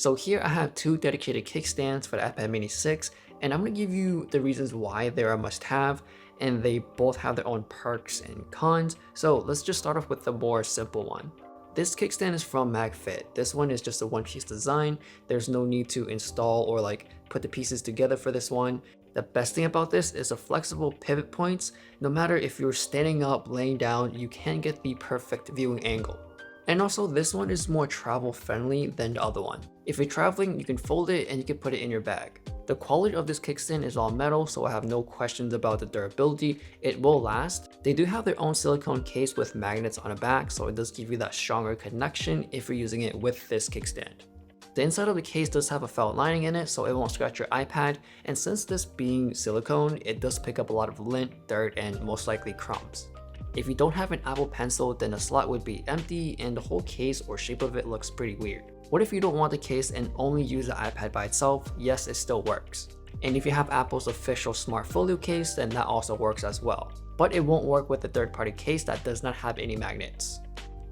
So here I have two dedicated kickstands for the iPad mini 6, and I'm going to give you the reasons why they're a must-have, and they both have their own perks and cons. So let's just start off with the more simple one. This kickstand is from MagFit. This one is just a one-piece design. There's no need to install or put the pieces together for this one. The best thing about this is the flexible pivot points. No matter if you're standing up, laying down, you can get the perfect viewing angle. And also this one is more travel friendly than the other one. If you're traveling, you can fold it and you can put it in your bag. The quality of this kickstand is all metal, so I have no questions about the durability. It will last. They do have their own silicone case with magnets on the back, so it does give you that stronger connection if you're using it with this kickstand. The inside of the case does have a felt lining in it, so it won't scratch your iPad, and since this being silicone, it does pick up a lot of lint, dirt, and most likely crumbs. If you don't have an Apple Pencil, then the slot would be empty and the whole case or shape of it looks pretty weird. What if you don't want the case and only use the iPad by itself? Yes, it still works. And if you have Apple's official Smart Folio case, then that also works as well. But it won't work with the third-party case that does not have any magnets.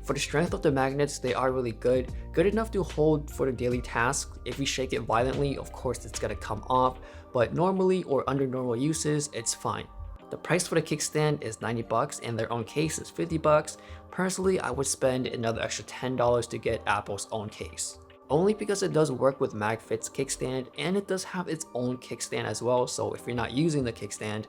For the strength of the magnets, they are really good enough to hold for the daily tasks. If you shake it violently, of course it's gonna come off, but normally or under normal uses, it's fine. The price for the kickstand is $90 and their own case is $50. Personally, I would spend another extra $10 to get Apple's own case. Only because it does work with MagFit's kickstand and it does have its own kickstand as well, so if you're not using the kickstand,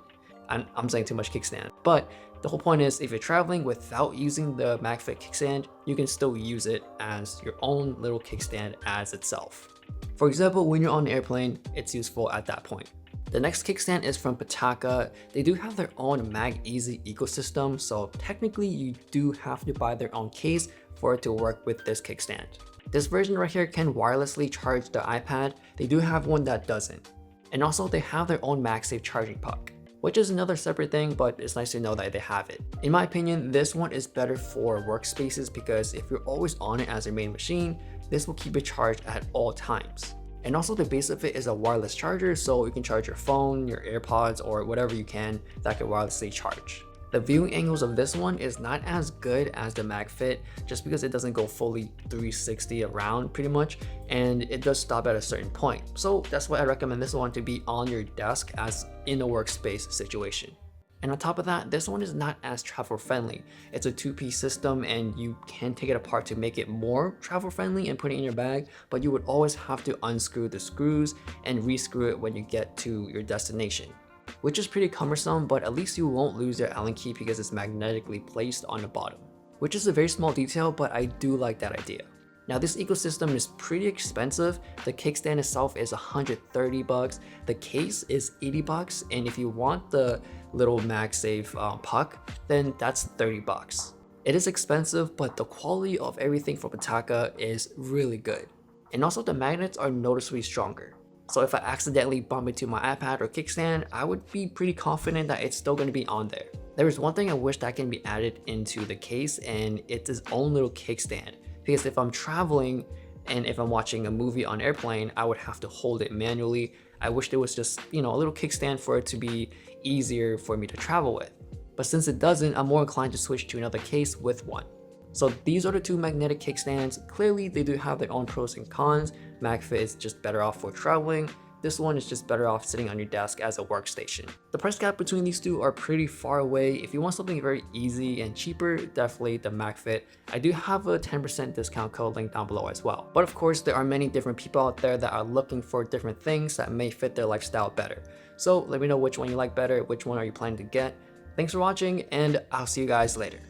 I'm saying too much kickstand, but the whole point is if you're traveling without using the MagFit kickstand, you can still use it as your own little kickstand as itself. For example, when you're on an airplane, it's useful at that point. The next kickstand is from Pitaka. They do have their own MagEZ ecosystem, so technically you do have to buy their own case for it to work with this kickstand. This version right here can wirelessly charge the iPad. They do have one that doesn't. And also they have their own MagSafe charging puck, which is another separate thing, but it's nice to know that they have it. In my opinion, this one is better for workspaces because if you're always on it as your main machine, this will keep it charged at all times. And also the base of it is a wireless charger, so you can charge your phone, your AirPods, or whatever you can that can wirelessly charge. The viewing angles of this one is not as good as the MagFit just because it doesn't go fully 360 around pretty much, and it does stop at a certain point. So that's why I recommend this one to be on your desk as in a workspace situation. And on top of that, this one is not as travel friendly. It's a two-piece system and you can take it apart to make it more travel friendly and put it in your bag, but you would always have to unscrew the screws and re-screw it when you get to your destination, which is pretty cumbersome, but at least you won't lose your Allen key because it's magnetically placed on the bottom, which is a very small detail, but I do like that idea. Now this ecosystem is pretty expensive. The kickstand itself is $130. The case is $80, and if you want the little MagSafe puck, then that's $30. It is expensive, but the quality of everything from Pitaka is really good. And also the magnets are noticeably stronger. So if I accidentally bump into my iPad or kickstand, I would be pretty confident that it's still going to be on there. There is one thing I wish that can be added into the case, and it's its own little kickstand. Because if I'm traveling and if I'm watching a movie on airplane, I would have to hold it manually. I wish there was just, a little kickstand for it to be easier for me to travel with. But since it doesn't, I'm more inclined to switch to another case with one. So these are the two magnetic kickstands. Clearly they do have their own pros and cons. MagFit is just better off for traveling. This one is just better off sitting on your desk as a workstation. The price gap between these two are pretty far away. If you want something very easy and cheaper, definitely the MagFit. I do have a 10% discount code linked down below as well. But of course, there are many different people out there that are looking for different things that may fit their lifestyle better. So let me know which one you like better, which one are you planning to get. Thanks for watching, and I'll see you guys later.